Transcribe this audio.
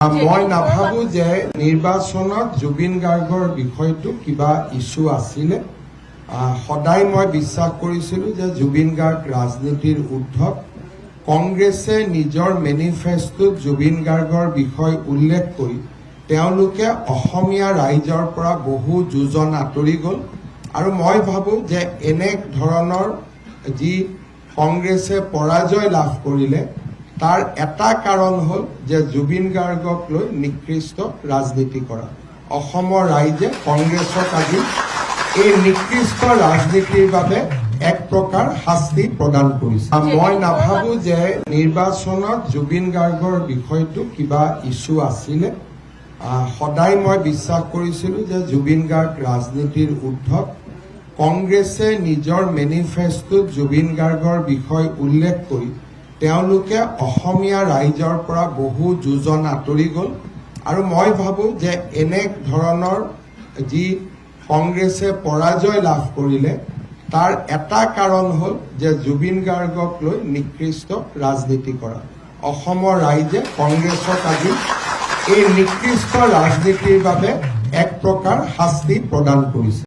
মই নাভাবো যে নিৰ্বাচনত জুবিন গাৰ্গৰ বিষয়টো কিবা ইস্যু আছিলে। সদায় মই বিশ্বাস কৰিছিলো যে জুবিন গাৰ্গ ৰাজনীতিৰ ঊৰ্ধ্বত। কংগ্ৰেছে নিজৰ মেনিফেষ্টোত জুবিন গাৰ্গৰ বিষয় উল্লেখ কৰি তেওঁলোকে অসমীয়া ৰাইজৰ পৰা বহু যোজন আঁতৰি গ'ল। আৰু মই ভাবো যে এনে ধৰণৰ যি কংগ্ৰেছে পৰাজয় লাভ কৰিলে তাৰ এটা কাৰণ হল যে জুবিন গাৰ্গক লৈ নিকৃষ্ট ৰাজনীতি কৰা। অসমৰ ৰাইজে কংগ্ৰেছক আজি এই নিকৃষ্ট ৰাজনীতিৰ বাবে এক প্ৰকাৰ শাস্তি প্ৰদান কৰিছে। মই নাভাবো যে নিৰ্বাচনত জুবিন গাৰ্গৰ বিষয়টো কিবা ইস্যু আছিলে। সদায় মই বিশ্বাস কৰিছিলো যে জুবিন গাৰ্গ ৰাজনীতিৰ ঊৰ্ধ্বত। কংগ্ৰেছে নিজৰ মেনিফেষ্টোত জুবিন গাৰ্গৰ বিষয় উল্লেখ কৰি তেওঁলোকে অসমীয়া ৰাইজৰ পৰা বহু যোজন আঁতৰি গ'ল। আৰু মই ভাবো যে এনে ধৰণৰ যি কংগ্ৰেছে পৰাজয় লাভ কৰিলে তাৰ এটা কাৰণ হল যে জুবিন গাৰ্গক লৈ নিকৃষ্ট ৰাজনীতি কৰা। অসমৰ ৰাইজে কংগ্ৰেছক আজি এই নিকৃষ্ট ৰাজনীতিৰ বাবে এক প্ৰকাৰ শাস্তি প্ৰদান কৰিছে।